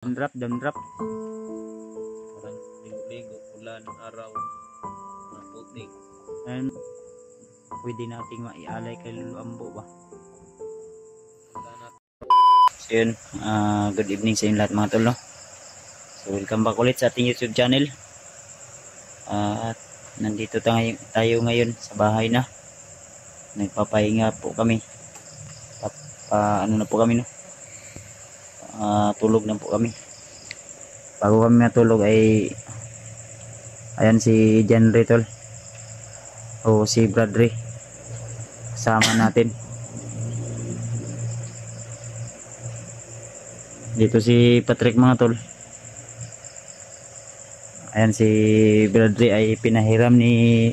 Damdrap. Parang ligo-ligo, ulan, araw, mga putik. And pwede nating maialay kay Lolo Ambo ba? So yun, good evening sa inyo lahat mga tol, no? So welcome back ulit sa ating YouTube channel. At nandito tayo ngayon sa bahay na. Nagpapahinga po kami. Ano na po kami, no? Tulog na po kami. Bago kami matulog ay ayan si Jenry tol o si Bradley kasama natin dito. Si Patrick mga tol, ayan si Bradley ay pinahiram ni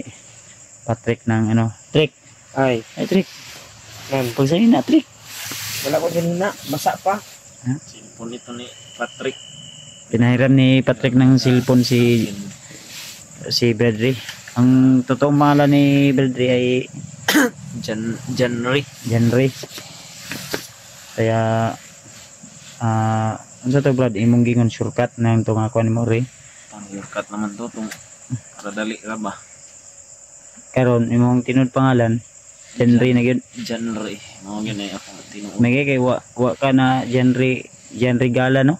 Patrick ng ano. Trick ay Trick pagsayin na Trick, Wala ko din na, basa pa. Cellphone ito ni Patrick. Pinahiram ni Patrick ng cellphone si Bradley. Ang totoong pangalan ni Bradley ay Jenry. Kaya ano sa to Brad, imong gingon shortcut nang itong ako ni Mori. Ang shortcut naman to, para dali ka ba? Karon imong tinud pangalan Jenry na gyud. Jenry, mo gyud ay ako tinuod. May kay wa ka na Jenry Gala, no?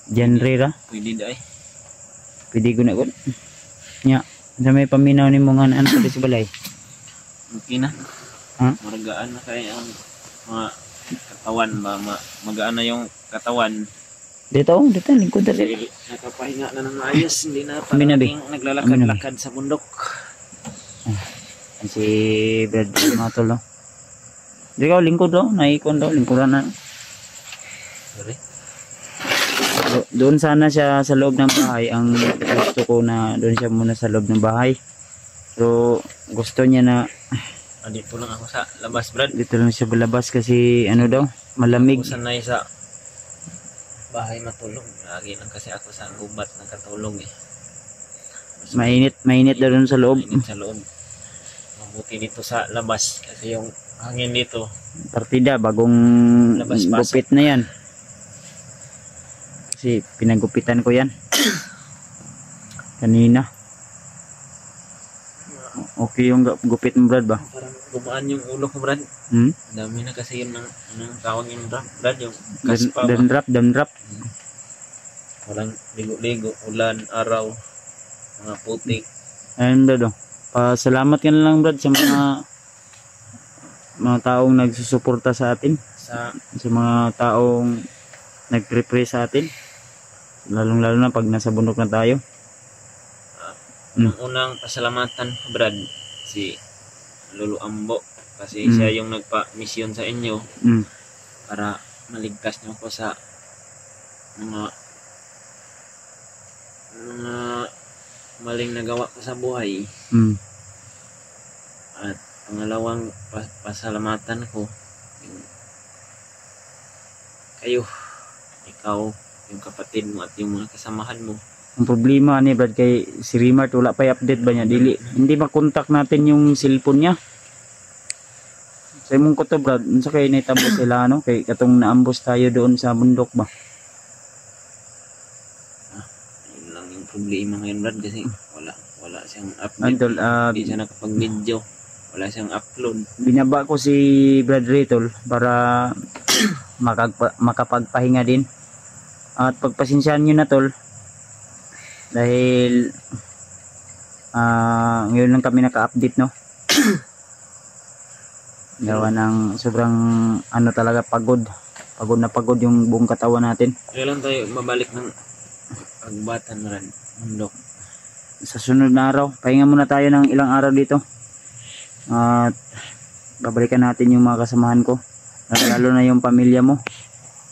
Jenry ra. Pwede dai. Pwede ko na gud. Nya, sa may paminaw nimo nga ano sa balay. Okay na. Ha? Maragaan na kay ang mga katawan ba, magaan na yung katawan. Dito lingkod dali. Nakapahinga na ng ayos, hindi na Aminabi. parang naglalakad-lakad sa bundok. Si Bradley mga tol, no? Di ka lingkod daw, naikon daw, lingkuran na. Sorry. Doon sana siya sa loob ng bahay. Ang gusto ko na doon siya muna sa loob ng bahay. Pero gusto niya na Dito lang ako sa labas, Brad. dito lang siya balabas kasi ano daw, malamig. Ako sanay sa bahay matulog. Lagi lang kasi ako sa gubat nakatulog eh. Mainit daw doon sa loob. Mainit sa loob. Mabuti dito sa labas kasi yung hangin dito. Partida, bagong Labas-pasok. gupit na yan. Kasi pinagupitan ko yan kanina. Okay yung gupit mo Brad ba? Parang gumaan yung ulo ko, Brad. Dami na kasi yun ng tawag yung Brad, yung kaspa ba? Damdrap. Parang ligo-ligo, ulan, araw, mga putik. Ayun Brad, pasalamat ka na lang Brad sa mga taong nagsusuporta sa atin, Sa sa mga taong nagpre-pray sa atin, lalong lalo na pag nasa bundok na tayo. Ang unang pasalamatan ko, Brad, si Lolo Ambo. Kasi siya yung nagpa-mission sa inyo para maligtas niyo ko sa mga maling nagawa ko sa buhay. At pangalawang pasalamatan ko kayo, ikaw, yung kapatid mo at yung mga kasamahan mo. Ang problema ni Brad kay si Rimart wala pa i-update ba niya, hindi makontak natin yung cellphone niya. Sa imong ko to Brad, unsa kay naitabo sila ano kay katong naambos tayo doon sa bundok ba? Yun lang yung problema ngayon, Brad, kasi wala siyang update. Andol, Hindi siya nakapag-video, wala siyang upload. binaba ko si Brad Ritol para makapagpahinga din. At pagpasensyahan nyo na tol dahil ngayon lang kami naka-update, no? Gawa ng sobrang ano talaga, pagod yung buong katawan natin. Kailan tayo mabalik ng pagbatan, Brad, bundok? Sa sunod na araw, pahinga muna tayo ng ilang araw dito at babalikan natin yung mga kasamahan ko, lalo na yung pamilya mo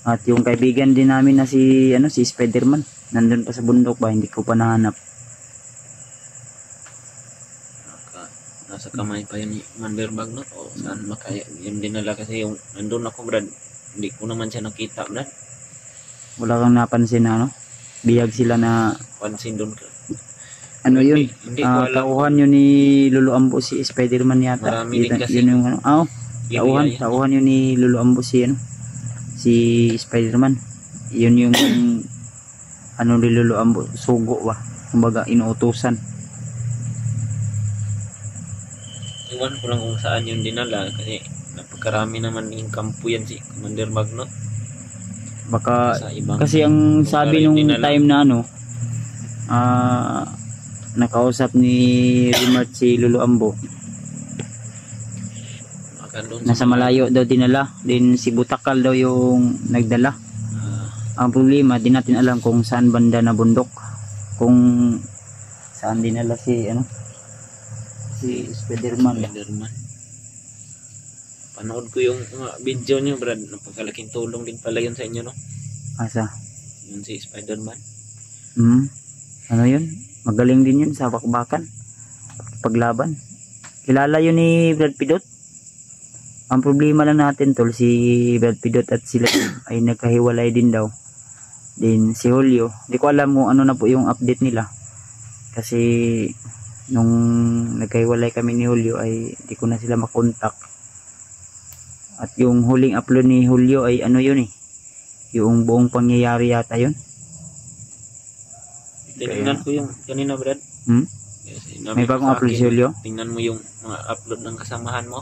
at yung kaibigan din namin na si Spiderman. Nandun pa sa bundok ba, hindi ko pa nahanap. Nasa kamay pa yun ni Manderbag, no? O saan makaya yun dinala kasi yung nandun ako, Brad, hindi ko naman siya nakita, Brad. Wala kang napansin na ano, bihag sila na Pansin doon ka. ano yun, Hindi ko alam. tauhan yun ni Lolo Ambo si Spiderman yata. Marami din kasi. Yun yung ano, tauhan yun ni Lolo Ambo si Spiderman. yun yung ano ni Lolo Ambo, sugo ba, kumbaga inuutusan. Iwan ko lang kung saan yung dinala kasi napagkarami naman yung kampo yan si Commander Magnot. Baka Sa ibang kasi ang lugar sabi yung nung dinala. time na ano, nakausap ni Rimart si Lolo Ambo, Baka doon nasa mga, malayo daw dinala, din si Butakal daw yung nagdala. ah, Ang problema, di natin alam kung saan banda na bundok, kung saan dinala si ano, si Spiderman. Spiderman. Panood ko yung mga video niyo, Brad. Napagkalaking tulong din pala yun sa inyo, no? Asa? Yun si Spiderman. Ano yun? Magaling din yun sa bakbakan, paglaban. Kilala yun ni Brad Pidot. Ang problema lang natin tol, si Brad Pidot at sila ay nagkahiwalay din daw. Din si Julio, di ko alam kung ano na po yung update nila. Kasi nung nagkahiwalay kami ni Julio ay di ko na sila makontak. At yung huling upload ni Julio ay ano yun eh, yung buong pangyayari yata yun. Tingnan ko yung kanina, Brad. Kasi May nabi ko bagong sa upload akin, si Julio? Tingnan mo yung mga upload ng kasamahan mo.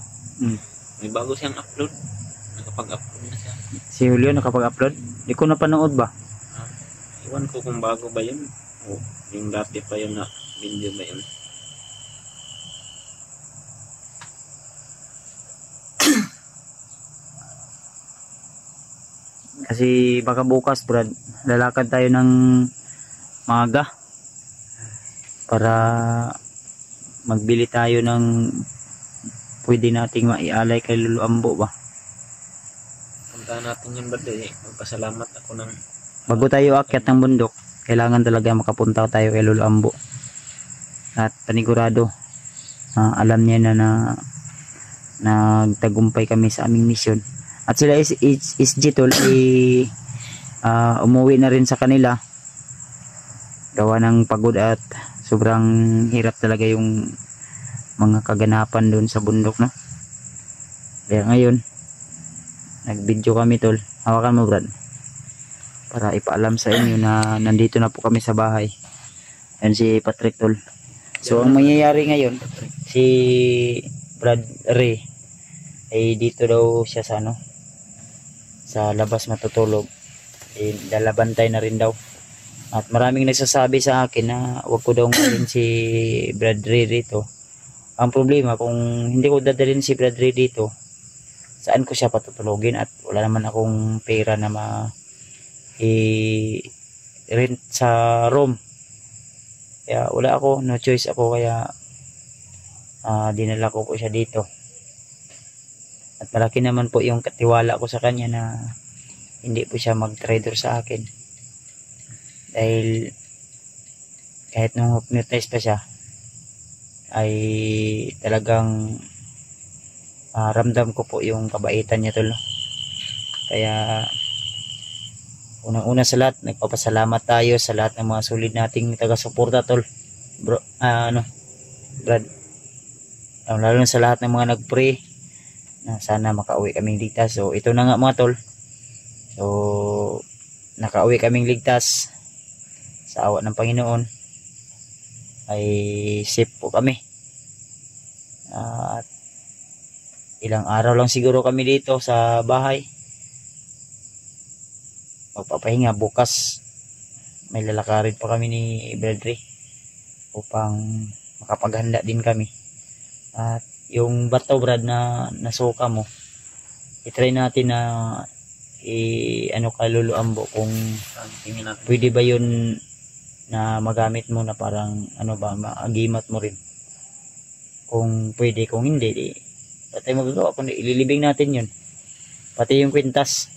May bago siyang upload. Nakapag-upload na siya. Si Julio nakapag-upload? Di ko napanood ba? Iwan ko kung bago ba yun. O yung dati pa yun na video ba yun. Kasi baka bukas Brad, lalakad tayo ng maaga para magbili tayo ng pwede nating maialay kay Lolo Ambo ba. Puntahan natin yun, Brad. Magpasalamat ako ng Bago tayo akyat ng bundok, kailangan talaga makapunta tayo kay Lolo Ambo. At panigurado, alam niya na nagtagumpay kami sa aming misyon. At sila is Jitol ay umuwi na rin sa kanila. Gawa ng pagod at sobrang hirap talaga yung mga kaganapan doon sa bundok, no? Kaya ngayon, nag-video kami tol. Hawakan mo, Brad. Para ipaalam sa inyo na nandito na po kami sa bahay. Yan si Patrick tol. So ang mangyayari ngayon, si Brad Ray ay dito daw siya sa ano, sa labas matutulog. Lalabantay na rin daw. At maraming nagsasabi sa akin na wag ko daw dalhin si Brad Ray dito. Ang problema, kung hindi ko dadalhin si Brad Ray dito, saan ko siya patutulogin? At wala naman akong pera na rent sa room. Kaya wala ako, no choice ako, kaya dinala ko po siya dito. At malaki naman po yung katiwala ko sa kanya na hindi po siya mag-traitor sa akin. Dahil kahit nung hypnotize pa siya, ay talagang ramdam ko po yung kabaitan niya tol. Kaya unang-una sa lahat, nagpapasalamat tayo sa lahat ng mga solid nating taga-suporta tol. Bro, Brad. Lalo na sa lahat ng mga nag-pray na sana makauwi kaming ligtas. So ito na nga mga tol. So nakauwi kaming ligtas sa awa ng Panginoon. Ay safe po kami. At ilang araw lang siguro kami dito sa bahay. Magpapahinga. Bukas may lalakarin pa kami ni Bradley upang makapaghanda din kami. At yung bato, Brad, na nasuka mo, itry natin na ano ka Lolo Ambo kung pwede ba yun na magamit mo na parang ano ba, maagimat mo rin. Kung pwede, kung hindi, pati magagawa, kung ililibing natin yun, pati yung kwintas,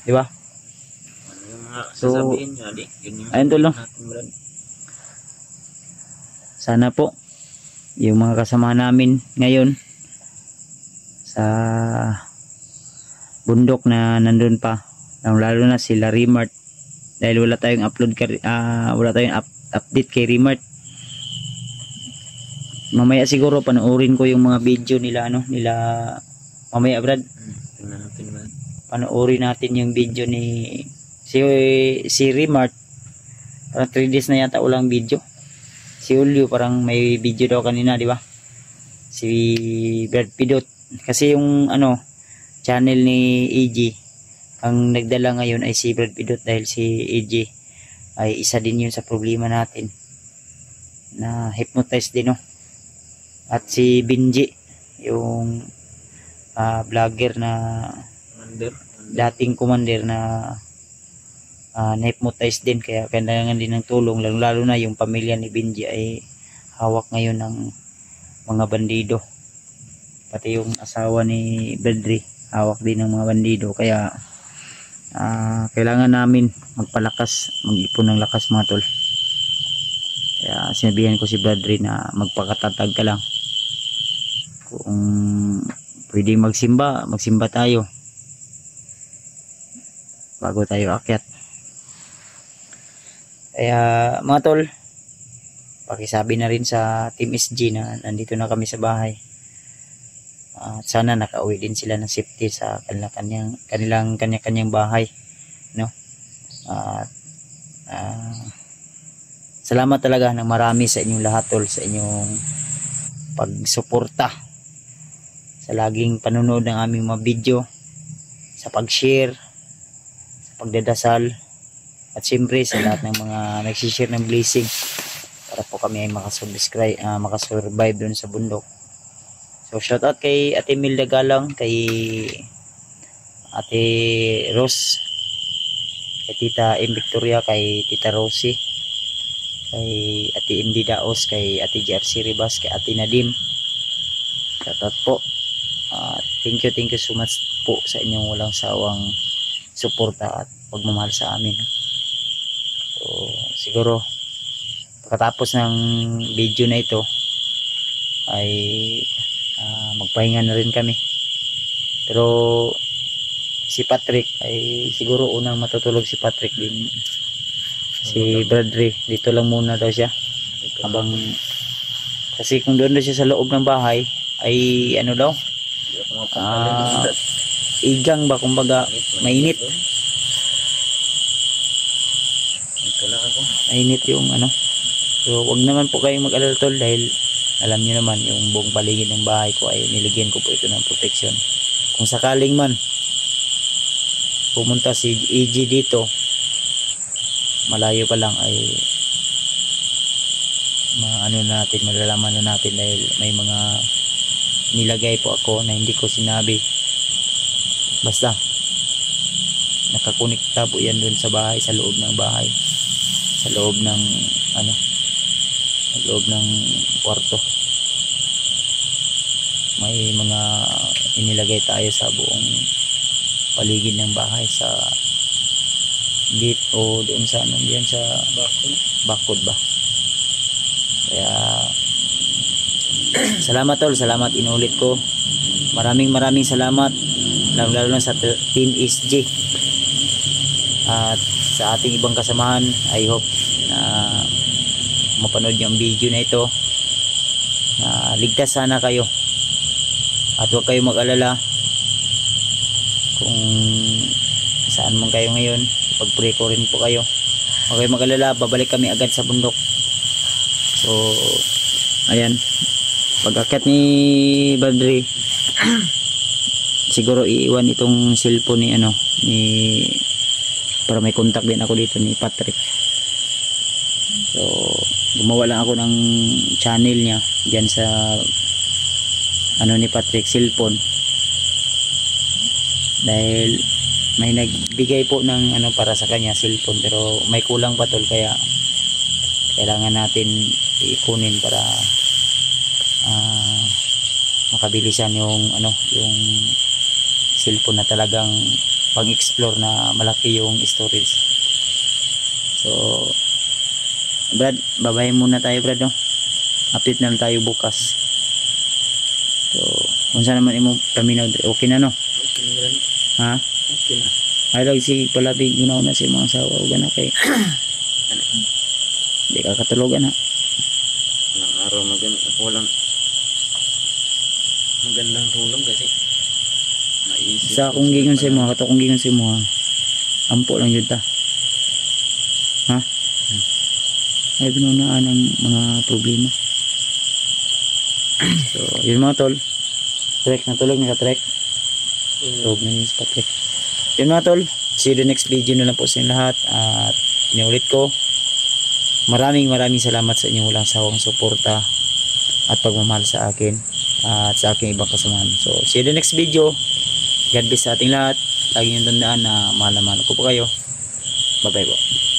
di ba? ano yung mga So, sasabihin niya, di? Yun yung ayun tol, no? natin, Brad. Sana po yung mga kasama namin ngayon sa bundok na nandun pa, lalo na sila Rimart, dahil wala tayong wala tayong update kay Rimart. Mamaya siguro panoorin ko yung mga video nila mamaya, Brad. Tingnan natin, Brad. Panoorin natin yung video ni Si Remart, parang 3 days na yata walang video. Si Julio parang may video daw kanina, di ba? Si Brad Pidot. Kasi yung channel ni EG, ang nagdala ngayon ay si Brad Pidot dahil si EG ay isa din yun sa problema natin. Na hypnotize din, no? At si Benji, yung vlogger na dating commander na na-hypnotize din, kaya kailangan din ng tulong, lalo na yung pamilya ni Benji ay hawak ngayon ng mga bandido, pati yung asawa ni Bedri hawak din ng mga bandido, kaya kailangan namin magpalakas, mag-ipon ng lakas mga tol. Kaya sinabihan ko si Bedri na magpakatatag ka lang, kung pwedeng magsimba tayo bago tayo akyat. Kaya mga tol, pakisabi na rin sa Team SG na nandito na kami sa bahay. Sana nakauwi din sila ng safety sa kanya-kanyang bahay, no? Salamat talaga ng marami sa inyong lahat tol, sa inyong pagsuporta, sa laging panonood ng aming mga video, sa pag-share, sa pagdadasal, at siyempre sa lahat ng mga nagsishare ng blessing para po kami ay makasurvive dun sa bundok. So shout out kay Ate Milda Galang, kay Ate Rose, kay Tita M. Victoria, kay Tita Rosie, kay Ate MD Daos, kay Ate JRC Ribas, kay Ate Nadim. Shout out po. Thank you so much po sa inyong walang sawang suporta at pagmamahal sa amin. So siguro pagkatapos ng video na ito ay magpahinga na rin kami, pero si Patrick ay siguro unang matutulog. Si Patrick din, si Bradley dito lang muna daw siya, habang kasi kung doon daw siya sa loob ng bahay ay daw igang ba, kumbaga mainit yung so wag naman po kayong mag-alala tol, dahil alam niyo naman yung buong paligid ng bahay ko ay niligyan ko po ito ng protection. Kung sakaling man pumunta si EG dito malayo pa lang ay malalaman na natin, dahil may mga nilagay po ako na hindi ko sinabi. Basta nakakonekta po yan dun sa bahay, sa loob ng bahay, sa loob ng sa loob ng kwarto. May mga inilagay tayo sa buong paligid ng bahay, sa gate o doon sa diyan sa bakod ba. Kaya salamat tol, salamat, inulit ko, maraming salamat, lalo na sa Team SG at sa ating ibang kasamahan. I hope na mapanood niyo ang video na ito, na ligtas sana kayo, at huwag kayong mag-alala kung saan man kayo ngayon. Pag-pray ko rin po kayo, huwag kayong mag-alala, babalik kami agad sa bundok. So ayan, pag-akyat ni Badri siguro iiwan itong cellphone ni para may contact din ako dito ni Patrick. So gumawa lang ako ng channel niya diyan sa ni Patrick cellphone, dahil may nagbigay po ng para sa kanya cellphone, pero may kulang pa tol, kaya kailangan natin ikunin para makabilisan yung yung cellphone na talagang pang-explore na malaki yung storage. So Brad, babayin muna tayo Brad, no? Update na lang tayo bukas. So kung saan naman imo paminaw, okay na no? Okay na Brad. Ha? Okay na. Ay lang si palabig ginaw na si mga asawa o gana kay di ka katulugan ha. Walang araw walang magandang tulog kasi naisip sa kung gingon sa mo, kato kung gingon sa mo, ampo lang yun ta. Ha? Ay, binunaan ang mga problema. So, yun mga tol. Trek, natulog naka-trek. Tulog na yun sa trek. Yun mga tol. See you the next video na lang po sa inyong lahat. At inuulit ko, maraming salamat sa inyong walang sawang suporta at pagmamahal sa akin at sa aking ibang kasamahan. So, see you the next video. God bless sa ating lahat. Lagi niyong tandaan na mahal na mahal ko po kayo. Bye bye po.